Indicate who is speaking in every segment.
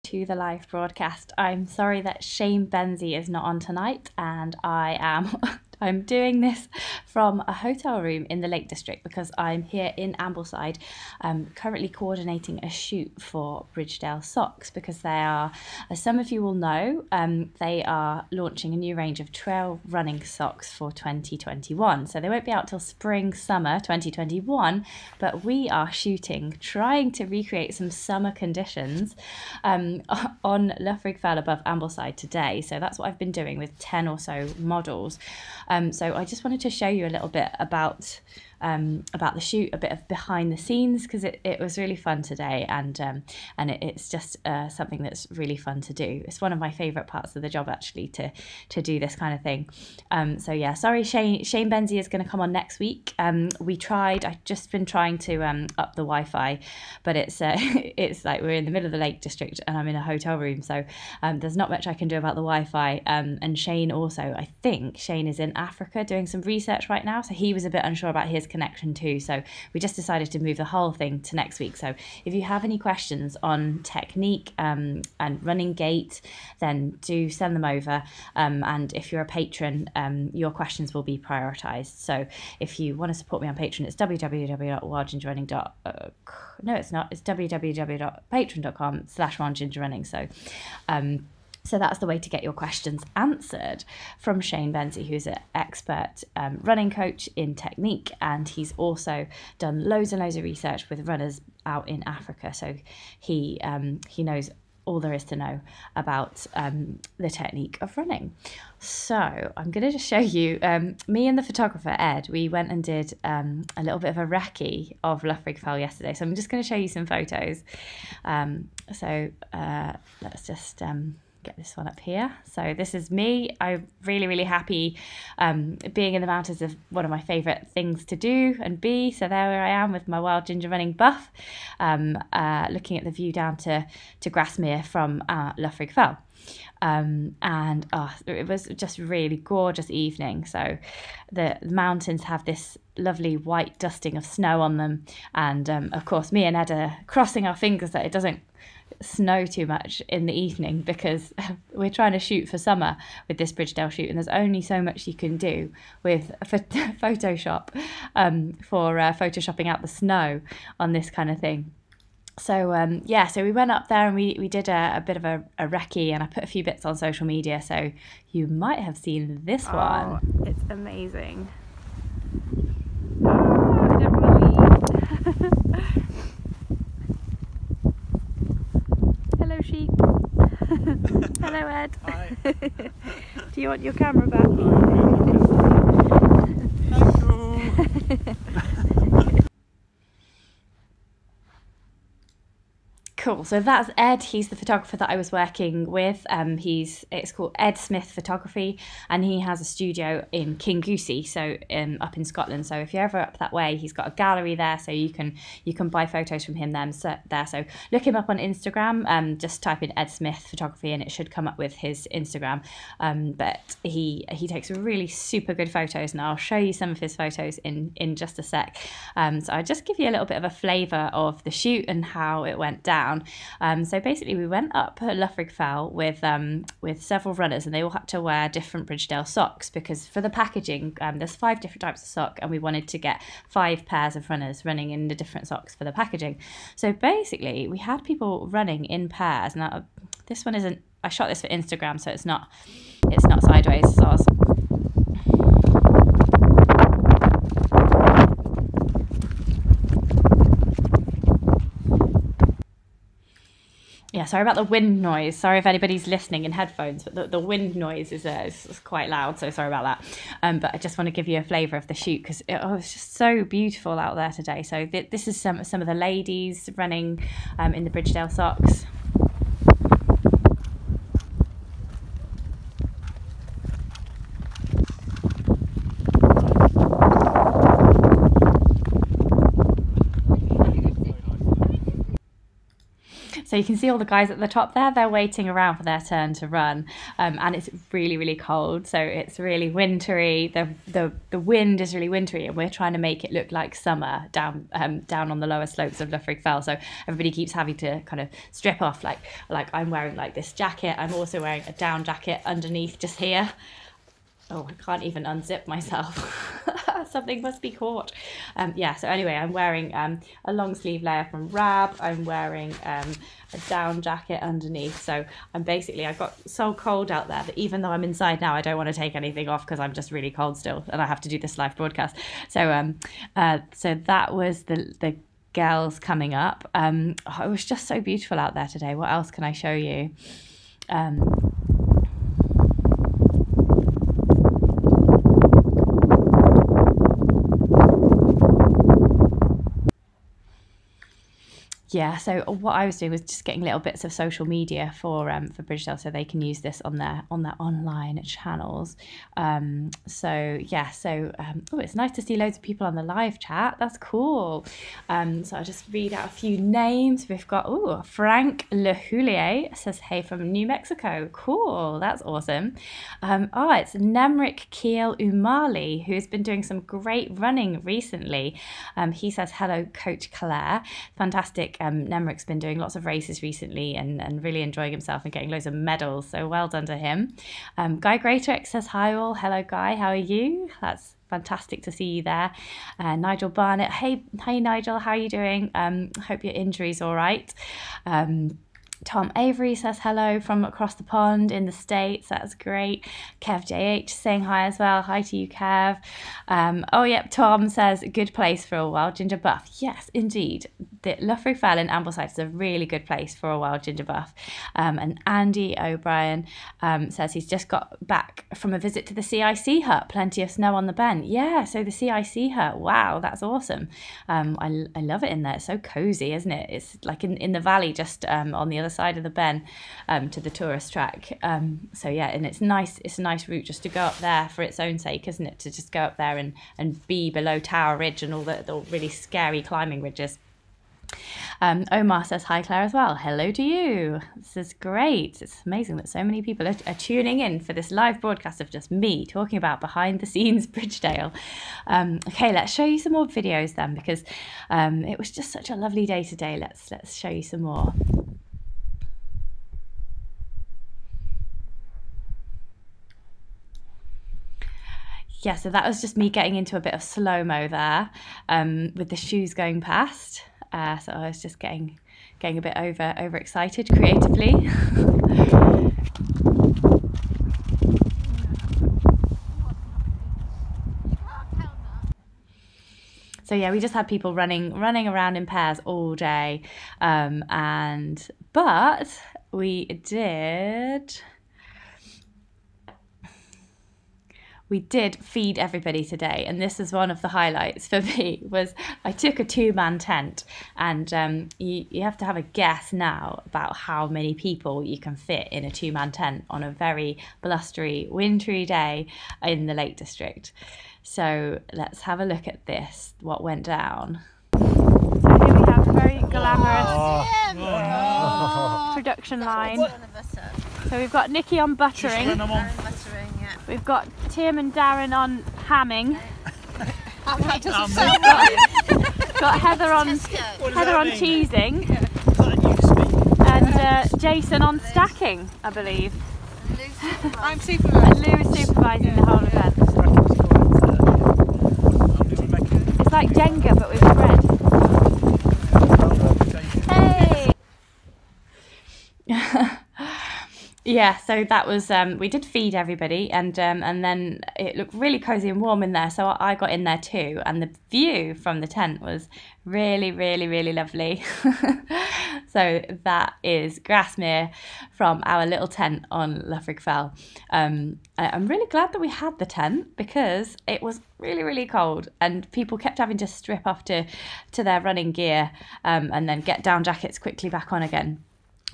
Speaker 1: To the live broadcast. I'm sorry that Shane Benzie is not on tonight, and I'm doing this from a hotel room in the Lake District because I'm here in Ambleside, currently coordinating a shoot for Bridgedale socks, because they are, as some of you will know, they are launching a new range of trail running socks for 2021. So they won't be out till spring, summer 2021, but we are trying to recreate some summer conditions on Loughrig Fell above Ambleside today. So that's what I've been doing with 10 or so models. So I just wanted to show you a little bit about the shoot, a bit of behind the scenes, because it was really fun today, and it's just something that's really fun to do. It's one of my favourite parts of the job, actually, to do this kind of thing. So yeah, sorry, Shane Benzie is going to come on next week. I've just been trying to up the Wi-Fi, but it's like we're in the middle of the Lake District and I'm in a hotel room, so there's not much I can do about the Wi-Fi. And Shane also, I think Shane is in Africa doing some research right now, so he was a bit unsure about his connection too, so we just decided to move the whole thing to next week. So if you have any questions on technique and running gait, then do send them over, and if you're a patron, your questions will be prioritized. So if you want to support me on Patreon, it's www.wildgingerrunning. No, it's not, it's www.patreon.com/wildgingerrunning. So that's the way to get your questions answered from Shane Benzie, who's an expert running coach in technique, and he's also done loads and loads of research with runners out in Africa. So he knows all there is to know about the technique of running. So I'm going to just show you, me and the photographer Ed, we went and did a little bit of a recce of Loughrig Fell yesterday. So I'm just going to show you some photos. Let's just get this one up here. So this is me. I'm really, really happy. Being in the mountains is one of my favourite things to do and be. So there I am with my Wild Ginger Running buff, looking at the view down to Grasmere from Loughrig Fell. It was just a really gorgeous evening. So the mountains have this lovely white dusting of snow on them, and of course me and Ed are crossing our fingers that it doesn't snow too much in the evening, because we're trying to shoot for summer with this Bridgedale shoot, and there's only so much you can do with Photoshop for photoshopping out the snow on this kind of thing. So yeah, so we went up there and we did a bit of a recce, and I put a few bits on social media, so you might have seen this one. It's amazing. I don't want to leave. Hello, sheep. Hello, Ed.
Speaker 2: Hi.
Speaker 1: Do you want your camera back? Cool. So that's Ed. He's the photographer that I was working with. It's called Ed Smith Photography, and he has a studio in Kingoosey, so up in Scotland. So if you're ever up that way, he's got a gallery there, so you can buy photos from him there. So look him up on Instagram. Just type in Ed Smith Photography, and it should come up with his Instagram. But he takes really super good photos, and I'll show you some of his photos in just a sec. So I'll just give you a little bit of a flavour of the shoot and how it went down. So basically we went up Loughrig Fell with several runners, and they all had to wear different Bridgedale socks, because for the packaging there's 5 different types of sock, and we wanted to get 5 pairs of runners running in the different socks for the packaging. So basically we had people running in pairs. Now this one isn't, I shot this for Instagram, so it's not sideways, so yeah, sorry about the wind noise. Sorry if anybody's listening in headphones, but the wind noise is quite loud, so sorry about that. But I just want to give you a flavour of the shoot, because it was just so beautiful out there today. So this is some of the ladies running in the Bridgedale socks. So you can see all the guys at the top there, they're waiting around for their turn to run. And it's really, really cold. So it's really wintry. The wind is really wintry, and we're trying to make it look like summer down on the lower slopes of Loughrigg Fell. So everybody keeps having to kind of strip off, like I'm wearing like this jacket. I'm also wearing a down jacket underneath just here. Oh, I can't even unzip myself. Something must be caught. Yeah, so anyway, I'm wearing a long sleeve layer from Rab. I'm wearing a down jacket underneath. So I've got so cold out there that even though I'm inside now, I don't want to take anything off because I'm just really cold still and I have to do this live broadcast. So so that was the girls coming up. It was just so beautiful out there today. What else can I show you? Yeah, so what I was doing was just getting little bits of social media for Bridgedale, so they can use this on their online channels. Oh, it's nice to see loads of people on the live chat. That's cool. So I'll just read out a few names. We've got Frank Lehulier says hey from New Mexico. Cool, that's awesome. It's Nemric Kiel Umali, who's been doing some great running recently. He says hello, Coach Claire. Fantastic. Nemric's been doing lots of races recently and really enjoying himself and getting loads of medals, so well done to him. Guy Greatrix says hi all. Hello Guy, how are you? That's fantastic to see you there. Nigel Barnett, hey Nigel, how are you doing? Hope your injury's all right. Tom Avery says hello from across the pond in the States. That's great. Kev JH saying hi as well. Hi to you, Kev. Tom says good place for a wild ginger buff. Yes, indeed. The Loughrigg Fell in Ambleside is a really good place for a wild ginger buff. And Andy O'Brien says he's just got back from a visit to the CIC hut. Plenty of snow on the Ben. Yeah, so the CIC hut. Wow, that's awesome. I love it in there. It's so cozy, isn't it? It's like in the valley, just on the other side of the Ben to the tourist track. So yeah, and it's nice. It's a nice route just to go up there for its own sake, isn't it? To just go up there and be below Tower Ridge and all the really scary climbing ridges. Omar says hi Claire as well. Hello to you. This is great. It's amazing that so many people are tuning in for this live broadcast of just me talking about behind the scenes Bridgedale. Okay, let's show you some more videos then, because it was just such a lovely day today. Let's show you some more. Yeah, so that was just me getting into a bit of slow-mo there with the shoes going past. So I was just getting a bit overexcited creatively. So yeah, we just had people running around in pairs all day, but we did feed everybody today, and this is one of the highlights for me. Was I took a 2-man tent, and you have to have a guess now about how many people you can fit in a 2-man tent on a very blustery, wintry day in the Lake District. So let's have a look at this, what went down. So here we have a very glamorous production line. So we've got Nikki on buttering. We've got Tim and Darren on hamming. Got Heather on cheesing, and Jason on stacking, I believe. I'm supervising. And Lou is supervising the whole event. It's like Jenga but with bread. Hey! Yeah, so that was, we did feed everybody, and then it looked really cosy and warm in there, so I got in there too, and the view from the tent was really, really, really lovely. So that is Grasmere from our little tent on Loughrigg Fell. I'm really glad that we had the tent, because it was really, really cold, and people kept having to strip off to their running gear and then get down jackets quickly back on again.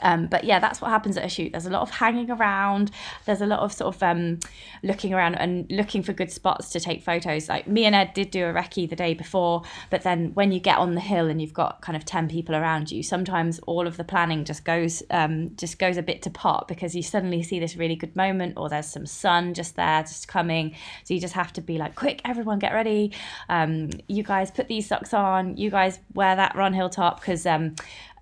Speaker 1: But yeah, that's what happens at a shoot. There's a lot of hanging around. There's a lot of sort of looking around and looking for good spots to take photos. Like me and Ed did do a recce the day before, but then when you get on the hill and you've got kind of 10 people around you, sometimes all of the planning just goes a bit to pot, because you suddenly see this really good moment, or there's some sun just there, just coming. So you just have to be like, quick, everyone get ready. You guys put these socks on. You guys wear that run hill top, because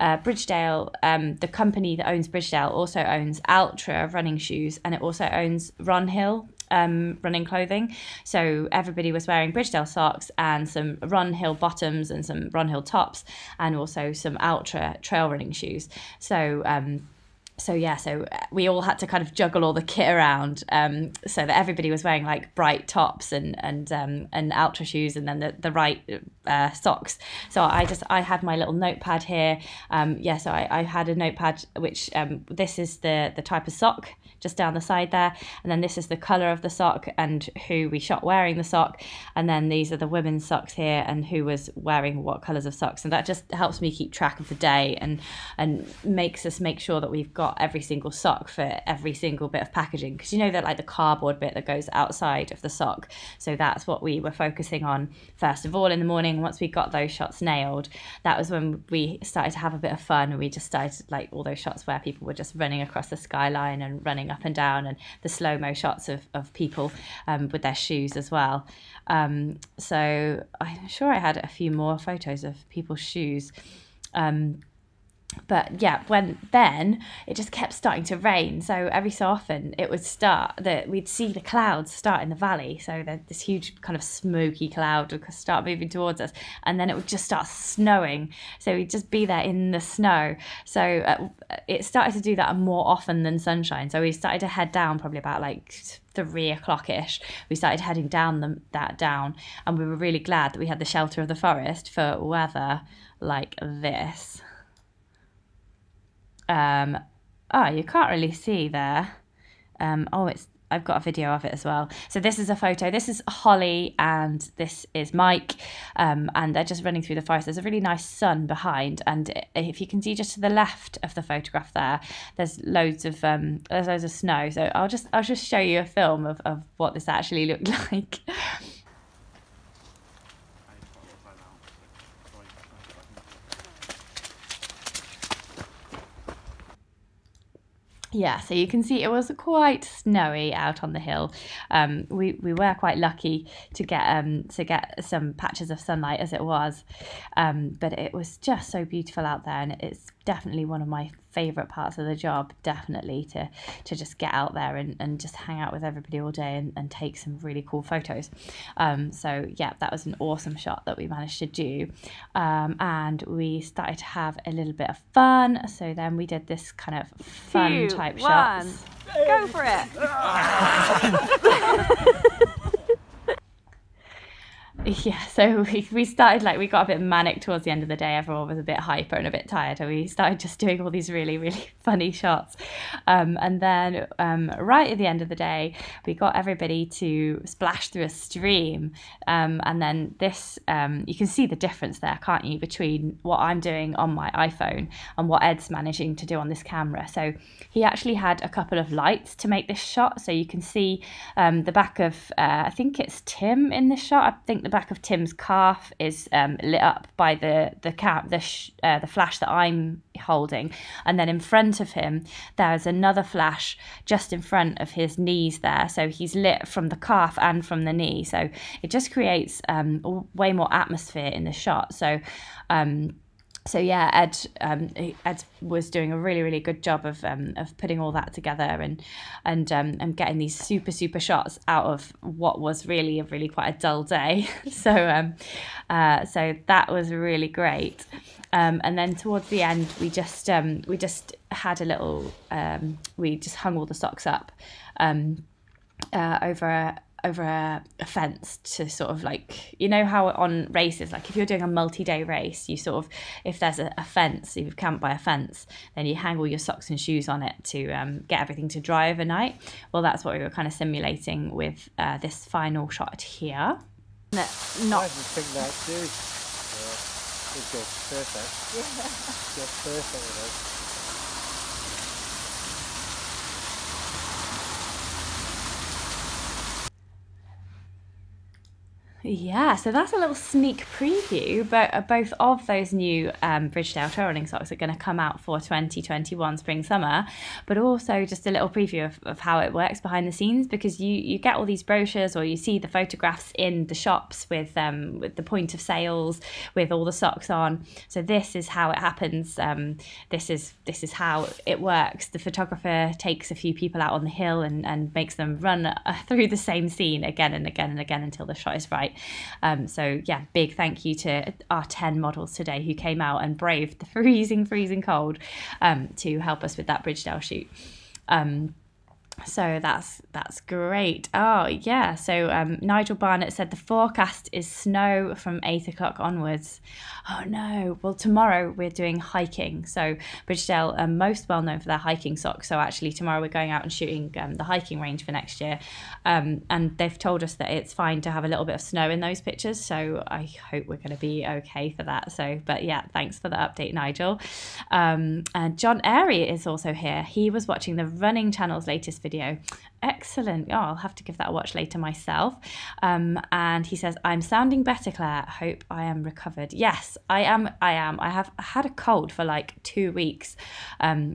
Speaker 1: Bridgedale, the company that owns Bridgedale, also owns Ultra running shoes, and it also owns Run Hill running clothing. So everybody was wearing Bridgedale socks and some Run Hill bottoms and some Run Hill tops, and also some Ultra trail running shoes. So we all had to kind of juggle all the kit around, so that everybody was wearing like bright tops and Ultra shoes, and then the right socks. So I had my little notepad here. So I had a notepad which this is the type of sock just down the side there, and then this is the colour of the sock and who we shot wearing the sock, and then these are the women's socks here and who was wearing what colours of socks, and that just helps me keep track of the day and makes us make sure that we've got every single sock for every single bit of packaging, because you know that like the cardboard bit that goes outside of the sock. So that's what we were focusing on first of all in the morning. Once we got those shots nailed, that was when we started to have a bit of fun, and we just started like all those shots where people were just running across the skyline and running up and down, and the slow-mo shots of people with their shoes as well. So I'm sure I had a few more photos of people's shoes. But yeah, then it just kept starting to rain. So every so often it would we'd see the clouds start in the valley. So this huge kind of smoky cloud would start moving towards us, and then it would just start snowing. So we'd just be there in the snow. So it started to do that more often than sunshine. So we started to head down probably about like 3 o'clock-ish. We started heading down and we were really glad that we had the shelter of the forest for weather like this. You can't really see there. I've got a video of it as well. So this is a photo. This is Holly and this is Mike, and they're just running through the forest. There's a really nice sun behind, and if you can see just to the left of the photograph there, there's loads of snow. So I'll just show you a film of what this actually looked like. Yeah, so you can see it was quite snowy out on the hill. We were quite lucky to get some patches of sunlight as it was, but it was just so beautiful out there, and it's definitely one of my favourite parts of the job, definitely to just get out there and just hang out with everybody all day and take some really cool photos. So yeah, that was an awesome shot that we managed to do, and we started to have a little bit of fun. So then we did this kind of fun type shots.
Speaker 2: Go for it.
Speaker 1: Yeah, so we started, like, we got a bit manic towards the end of the day. Everyone was a bit hyper and a bit tired, and we started just doing all these really, really funny shots. And then right at the end of the day, we got everybody to splash through a stream. And then this, you can see the difference there, can't you, between what I'm doing on my iPhone and what Ed's managing to do on this camera. So he actually had a couple of lights to make this shot. So you can see the back of, I think it's Tim in this shot. I think the back of Tim's calf is lit up by the flash that I'm holding, and then in front of him there's another flash just in front of his knees there, so he's lit from the calf and from the knee, so it just creates way more atmosphere in the shot. So yeah, Ed was doing a really, really good job of putting all that together and getting these super shots out of what was really quite a dull day. So that was really great. And then towards the end, we just had a little. We just hung all the socks up over a fence to sort of, like, you know how on races, like if you're doing a multi-day race, you sort of, if there's a fence, if you've camped by a fence, then you hang all your socks and shoes on it to get everything to dry overnight. Well, that's what we were kind of simulating with this final shot here.
Speaker 3: I think that too. It's perfect. Yeah. It's perfect with us.
Speaker 1: Yeah, so that's a little sneak preview, but both of those new Bridgedale trail running socks are going to come out for 2021 spring summer, but also just a little preview of how it works behind the scenes, because you get all these brochures or you see the photographs in the shops with the point of sales with all the socks on. So this is how it happens. This is how it works. The photographer takes a few people out on the hill and makes them run through the same scene again and again and again until the shot is right. So yeah, big thank you to our 10 models today who came out and braved the freezing cold to help us with that Bridgedale shoot. So that's great. Oh yeah, so Nigel Barnett said the forecast is snow from 8 o'clock onwards. Oh no, well tomorrow we're doing hiking. So Bridgedale are most well known for their hiking socks, so actually tomorrow we're going out and shooting the hiking range for next year, and they've told us that it's fine to have a little bit of snow in those pictures, so I hope we're going to be okay for that. So but yeah, thanks for the update, Nigel. And John Airy is also here. He was watching the Running Channel's latest video. Excellent. Oh, I'll have to give that a watch later myself. And he says, I'm sounding better, Claire. Hope I am recovered. Yes, I am. I have had a cold for like 2 weeks,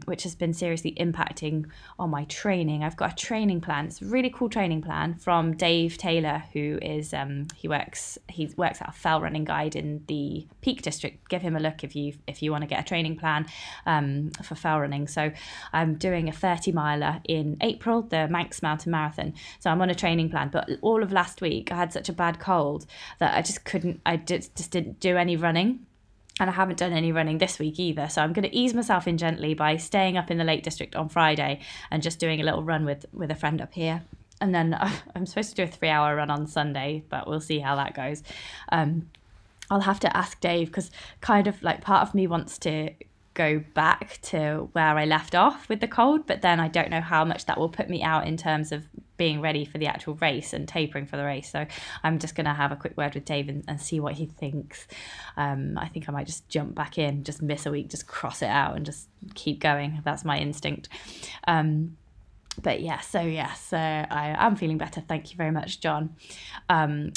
Speaker 1: which has been seriously impacting on my training. I've got a training plan. It's a really cool training plan from Dave Taylor, who is he works at a fell running guide in the Peak District. Give him a look if you want to get a training plan for fell running. So I'm doing a 30-miler in April, the Manx Mountain Marathon. So I'm on a training plan, but all of last week I had such a bad cold that I just didn't do any running. And I haven't done any running this week either. So I'm going to ease myself in gently by staying up in the Lake District on Friday and just doing a little run with a friend up here. And then I'm supposed to do a 3-hour run on Sunday, but we'll see how that goes. I'll have to ask Dave, because kind of like part of me wants to go back to where I left off with the cold, but then I don't know how much that will put me out in terms of being ready for the actual race and tapering for the race. So I'm just going to have a quick word with Dave and see what he thinks. I think I might just jump back in, just miss a week, just cross it out and just keep going. That's my instinct. But yeah, so I am feeling better. Thank you very much, John. Guy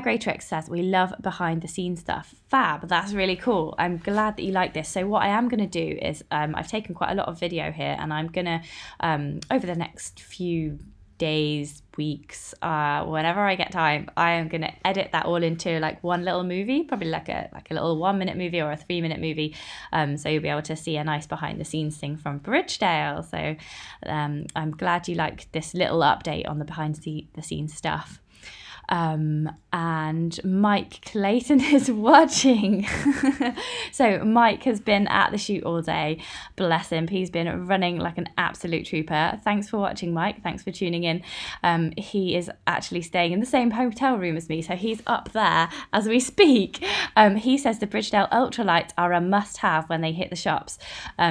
Speaker 1: Greytrix says, we love behind the scenes stuff. Fab, that's really cool. I'm glad that you like this. So what I am going to do is I've taken quite a lot of video here, and I'm going to, over the next few days, weeks, whenever I get time, I am going to edit that all into like one little movie, probably like a little 1-minute movie or a 3-minute movie, so you'll be able to see a nice behind the scenes thing from Bridgedale. So I'm glad you like this little update on the behind the scenes stuff. And Mike Clayton is watching. So Mike has been at the shoot all day, bless him. He's been running like an absolute trooper. Thanks for watching, Mike. Thanks for tuning in. He is actually staying in the same hotel room as me, so he's up there as we speak. He says the Bridgedale ultralights are a must-have when they hit the shops.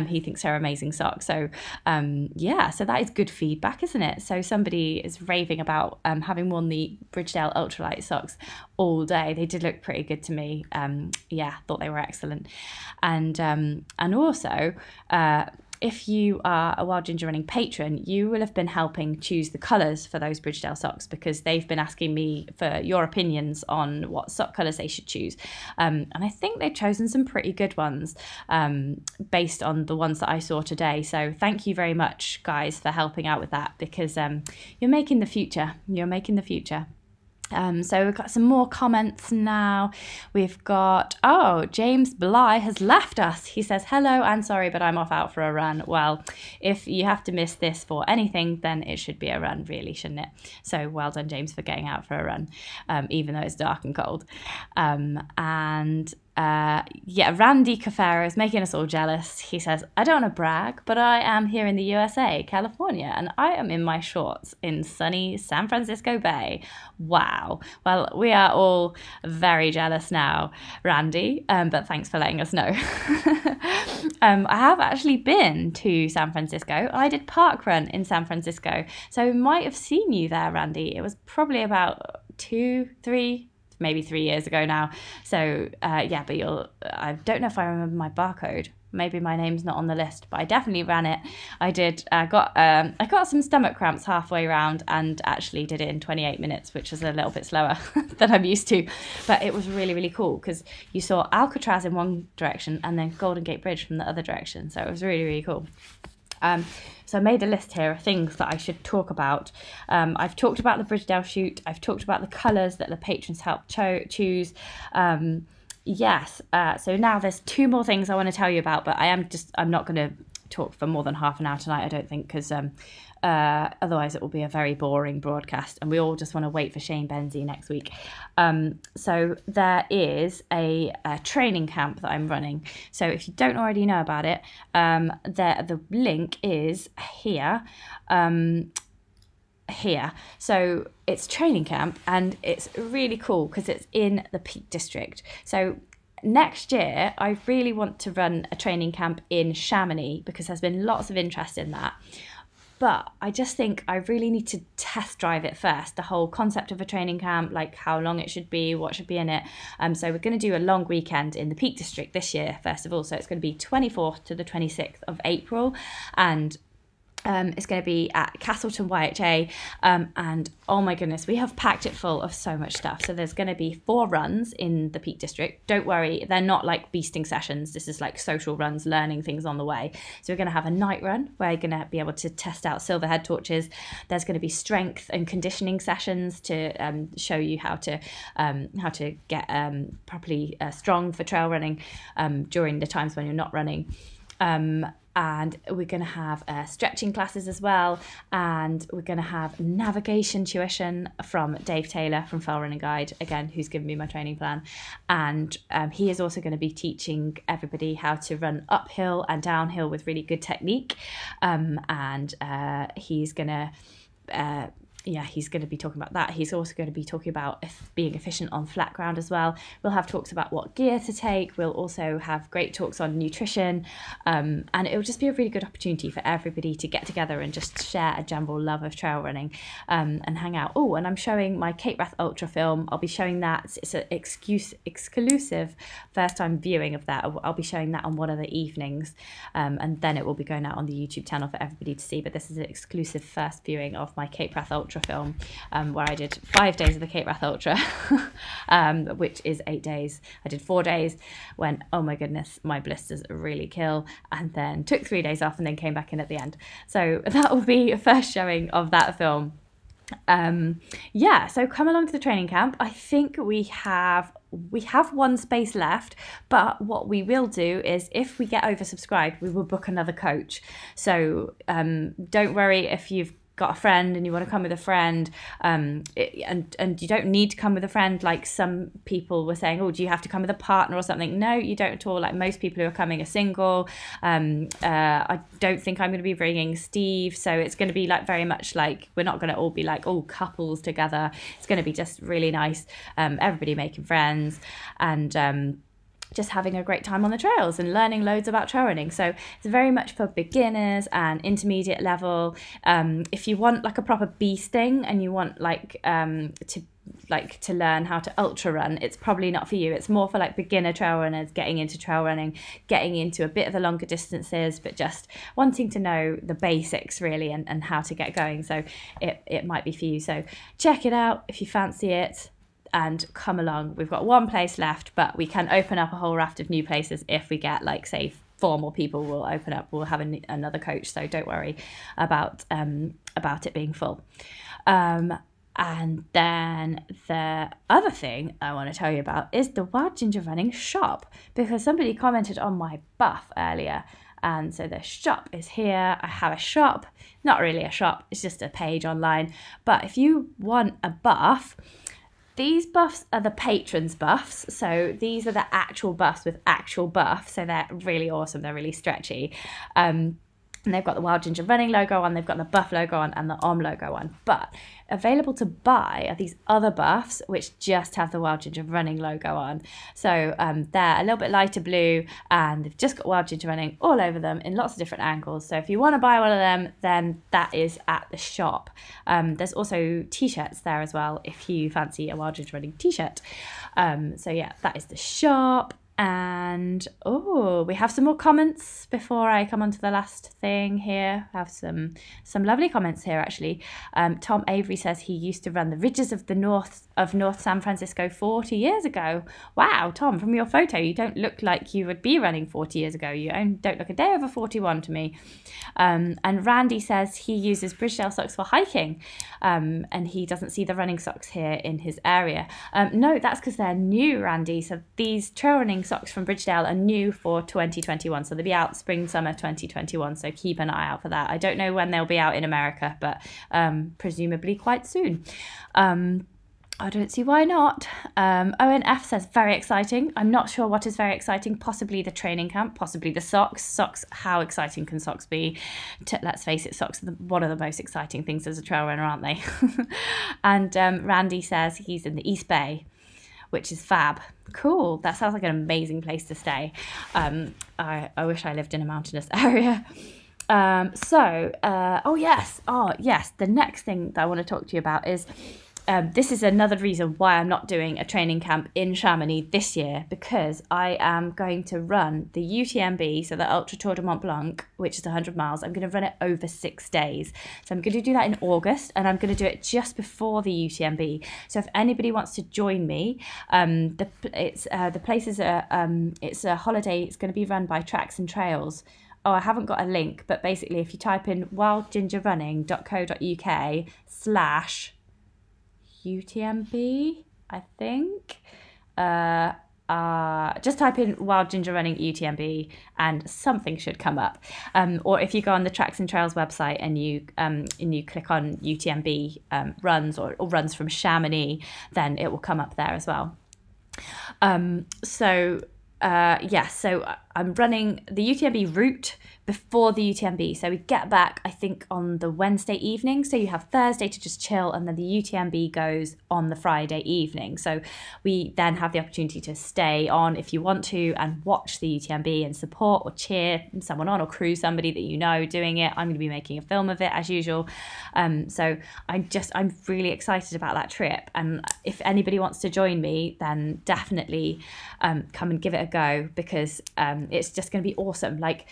Speaker 1: He thinks they're amazing socks. So yeah, so that is good feedback, isn't it? So somebody is raving about having worn the Bridgedale ultralight socks all day. They did look pretty good to me. Yeah, thought they were excellent. And also, if you are a Wild Ginger Running patron, you will have been helping choose the colours for those Bridgedale socks, because they've been asking me for your opinions on what sock colours they should choose. And I think they've chosen some pretty good ones based on the ones that I saw today. So thank you very much, guys, for helping out with that, because you're making the future. You're making the future. So we've got some more comments now. We've got, oh, James Bly has left us. He says, hello, I'm sorry, but I'm off out for a run. Well, if you have to miss this for anything, then it should be a run, really, shouldn't it? So well done, James, for getting out for a run, even though it's dark and cold. Yeah, Randy Cafaro is making us all jealous. He says, I don't want to brag, but I am here in the USA, California, and I am in my shorts in sunny San Francisco Bay. Wow. Well, we are all very jealous now, Randy, but thanks for letting us know. I have actually been to San Francisco. I did park run in San Francisco, so I might have seen you there, Randy. It was probably about 2-3 maybe 3 years ago now. So yeah, but I don't know if I remember my barcode. maybe my name's not on the list, but I definitely ran it. I did. I got some stomach cramps halfway around and actually did it in 28 minutes, which was a little bit slower than I'm used to. But it was really, really cool because you saw Alcatraz in one direction and then Golden Gate Bridge from the other direction. So it was really, really cool. So I made a list here of things that I should talk about. I've talked about the Bridgedale shoot. I've talked about the colours that the patrons helped choose. Yes, so now there's 2 more things I want to tell you about, but I'm not going to talk for more than half an hour tonight, I don't think, because otherwise it will be a very boring broadcast and we all just want to wait for Shane Benzie next week. So there is a training camp that I'm running. So if you don't already know about it, the link is here. So it's training camp and it's really cool because it's in the Peak District. So next year I really want to run a training camp in Chamonix because there's been lots of interest in that. But I just think I really need to test drive it first, the whole concept of a training camp, like how long it should be, what should be in it. So we're going to do a long weekend in the Peak District this year, first of all. So it's going to be 24th to the 26th of April. And it's going to be at Castleton YHA, and oh my goodness, we have packed it full of so much stuff. So there's going to be 4 runs in the Peak District. Don't worry, they're not like beasting sessions. This is like social runs, learning things on the way. So we're going to have a night run where you're going to be able to test out silverhead torches. There's going to be strength and conditioning sessions to show you how to get properly strong for trail running during the times when you're not running. And we're going to have stretching classes as well, and we're going to have navigation tuition from Dave Taylor from Fell Running Guide, again, who's given me my training plan. And he is also going to be teaching everybody how to run uphill and downhill with really good technique. He's going to... he's going to be talking about that. He's also going to be talking about being efficient on flat ground as well. We'll have talks about what gear to take. We'll also have great talks on nutrition. And it'll just be a really good opportunity for everybody to get together and just share a general love of trail running and hang out. Oh, and I'm showing my Cape Wrath Ultra film. I'll be showing that. It's an exclusive first time viewing of that. I'll be showing that on one of the evenings. And then it will be going out on the YouTube channel for everybody to see. But this is an exclusive first viewing of my Cape Wrath Ultra film, where I did 5 days of the Cape Wrath Ultra, which is 8 days. I did 4 days, went, oh my goodness, my blisters really kill, and then took 3 days off and then came back in at the end. So that will be a first showing of that film. So come along to the training camp. I think we have 1 space left, but what we will do is if we get oversubscribed, we will book another coach. So don't worry if you've got a friend and you want to come with a friend, and you don't need to come with a friend. Like some people were saying, oh, do you have to come with a partner or something? No, you don't at all. Like most people who are coming are single. I don't think I'm going to be bringing Steve, so it's going to be like very much like we're not going to all be like all couples together. It's going to be just really nice, everybody making friends and just having a great time on the trails and learning loads about trail running. So it's very much for beginners and intermediate level. If you want like a proper beasting and you want to learn how to ultra run, it's probably not for you. It's more for like beginner trail runners getting into trail running, getting into a bit of the longer distances, but just wanting to know the basics really and how to get going. So it might be for you. So check it out if you fancy it. And come along. We've got 1 place left, but we can open up a whole raft of new places if we get like say 4 more people. We'll open up. We'll have another coach. So don't worry about it being full. And then the other thing I want to tell you about is the Wild Ginger Running shop, because somebody commented on my buff earlier. And so the shop is here. I have a shop, not really a shop. It's just a page online. But if you want a buff, these buffs are the patrons buffs. So these are the actual buffs with actual buff. So they're really awesome. They're really stretchy. And they've got the Wild Ginger Running logo on, they've got the buff logo on and the OM logo on. But available to buy are these other buffs which just have the Wild Ginger Running logo on. So they're a little bit lighter blue and they've just got Wild Ginger Running all over them in lots of different angles. So if you want to buy one of them, then that is at the shop. There's also t-shirts there as well if you fancy a Wild Ginger Running t-shirt. So yeah, that is the shop. And oh, we have some more comments before I come on to the last thing here. I have some lovely comments here actually. Tom Avery says he used to run the ridges of the North San Francisco 40 years ago. Wow, Tom, from your photo, you don't look like you would be running 40 years ago. You don't look a day over 41 to me. And Randy says he uses Bridgedale socks for hiking, and he doesn't see the running socks here in his area. No, that's because they're new, Randy. So these trail running socks from Bridgedale are new for 2021, so they'll be out spring summer 2021, so keep an eye out for that. I don't know when they'll be out in America, but presumably quite soon. I don't see why not. Owen F says very exciting. I'm not sure what is very exciting. Possibly the training camp, possibly the socks. How exciting can socks be? Let's face it, socks are one of the most exciting things as a trail runner, aren't they? And Randy says he's in the East Bay, which is fab. Cool. That sounds like an amazing place to stay. I wish I lived in a mountainous area. Oh yes, the next thing that I want to talk to you about is this is another reason why I'm not doing a training camp in Chamonix this year, because I am going to run the UTMB, so the Ultra Tour de Mont Blanc, which is 100 miles. I'm going to run it over 6 days. So I'm going to do that in August, and I'm going to do it just before the UTMB. So if anybody wants to join me, the places are, it's a holiday. It's going to be run by Tracks and Trails. Oh, I haven't got a link, but basically if you type in wildgingerrunning.co.uk/UTMB, I think. Just type in Wild Ginger Running UTMB and something should come up. Or if you go on the Tracks and Trails website and you click on UTMB runs or runs from Chamonix, then it will come up there as well. So I'm running the UTMB route before the UTMB. So we get back, I think, on the Wednesday evening. So you have Thursday to just chill, and then the UTMB goes on the Friday evening. So we then have the opportunity to stay on if you want to and watch the UTMB and support or cheer someone on or crew somebody that you know doing it. I'm going to be making a film of it as usual. So I'm really excited about that trip. And if anybody wants to join me, then definitely come and give it a go, because it's just going to be awesome. Like,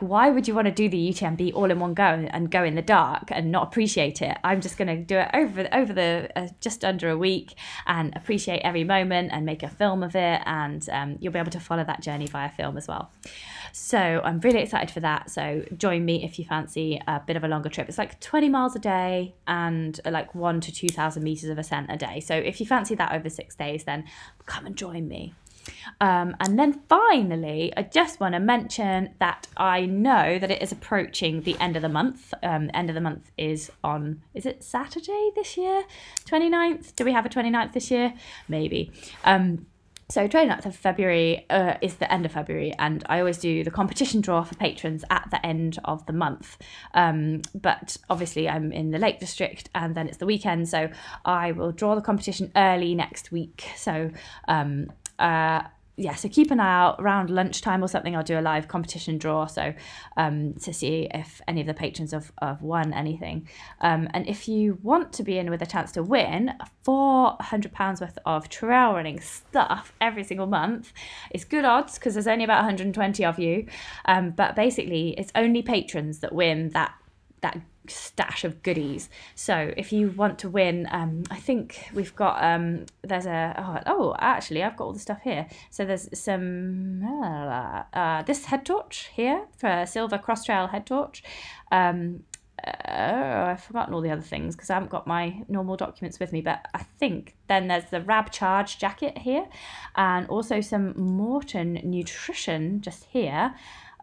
Speaker 1: why would you want to do the UTMB all in one go and go in the dark and not appreciate it? I'm just going to do it over the just under a week and appreciate every moment and make a film of it, and you'll be able to follow that journey via film as well. So I'm really excited for that. So join me if you fancy a bit of a longer trip. It's like 20 miles a day and like 1,000 to 2,000 meters of ascent a day. So if you fancy that over 6 days, then come and join me. And then finally, I just want to mention that I know that it is approaching the end of the month. End of the month is on, is it Saturday this year? 29th? Do we have a 29th this year? Maybe. So 29th of February is the end of February, and I always do the competition draw for patrons at the end of the month. But obviously I'm in the Lake District and then it's the weekend, so I will draw the competition early next week. So so keep an eye out around lunchtime or something. I'll do a live competition draw, so to see if any of the patrons have won anything. And if you want to be in with a chance to win £400 worth of trail running stuff every single month, it's good odds because there's only about 120 of you. But basically, it's only patrons that win that stash of goodies. So if you want to win, I think we've got actually I've got all the stuff here. So there's some this head torch here for a silver cross trail head torch. I've forgotten all the other things because I haven't got my normal documents with me, but I think then there's the Rab Charge jacket here, and also some Morton Nutrition just here.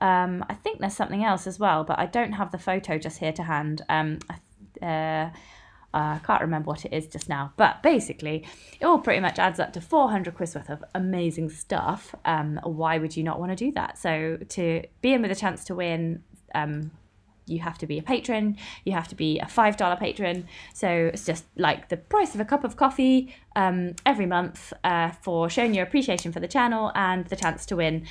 Speaker 1: I think there's something else as well, but I don't have the photo just here to hand. I can't remember what it is just now, but basically it all pretty much adds up to 400 quid worth of amazing stuff. Why would you not want to do that? So to be in with a chance to win, you have to be a patron, you have to be a $5 patron. So it's just like the price of a cup of coffee every month for showing your appreciation for the channel and the chance to win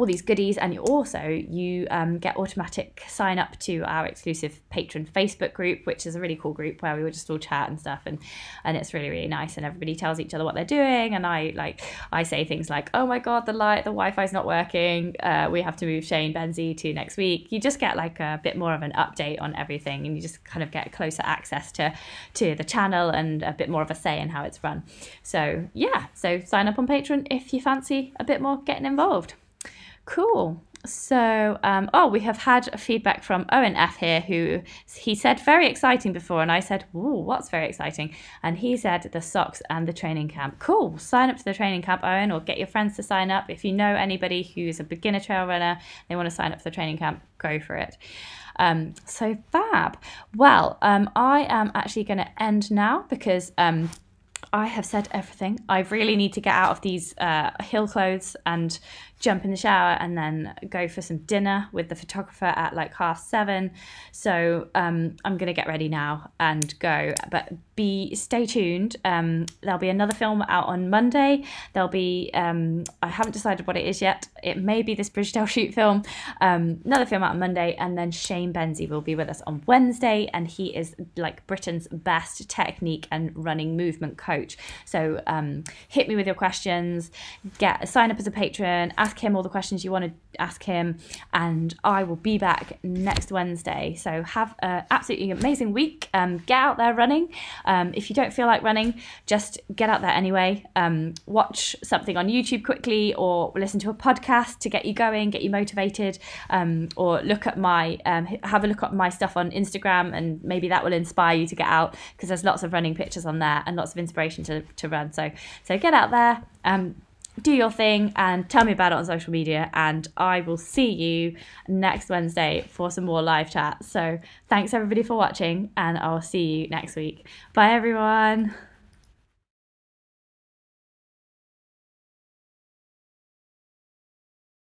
Speaker 1: all these goodies, and you get automatic sign up to our exclusive Patron Facebook group, which is a really cool group where we would just all chat and stuff, and it's really, really nice, and everybody tells each other what they're doing, and I say things like, oh my god, the Wi-Fi is not working, we have to move Shane Benzie to next week. You just get like a bit more of an update on everything, and you just kind of get closer access to the channel and a bit more of a say in how it's run. So yeah, so sign up on Patreon if you fancy a bit more getting involved. Cool. So, we have had feedback from Owen F here, he said very exciting before, and I said, ooh, what's very exciting? And he said the socks and the training camp. Cool. Sign up to the training camp, Owen, or get your friends to sign up. If you know anybody who's a beginner trail runner, they want to sign up for the training camp, go for it. So fab. Well, I am actually going to end now because I have said everything. I really need to get out of these hill clothes and jump in the shower and then go for some dinner with the photographer at like 7:30. So I'm going to get ready now and go. But stay tuned. There'll be another film out on Monday. There'll be, I haven't decided what it is yet. It may be this Bridgedale shoot film. Another film out on Monday, and then Shane Benzie will be with us on Wednesday, and he is like Britain's best technique and running movement coach. So hit me with your questions, sign up as a patron, ask him all the questions you want to ask him, and I will be back next Wednesday. So have an absolutely amazing week. Get out there running. If you don't feel like running, just get out there anyway. Watch something on YouTube quickly, or listen to a podcast to get you going, get you motivated, or look at have a look at my stuff on Instagram, and maybe that will inspire you to get out, because there's lots of running pictures on there and lots of inspiration to run. So get out there, do your thing, and tell me about it on social media, and I will see you next Wednesday for some more live chat. So thanks everybody for watching, and I'll see you next week. Bye everyone.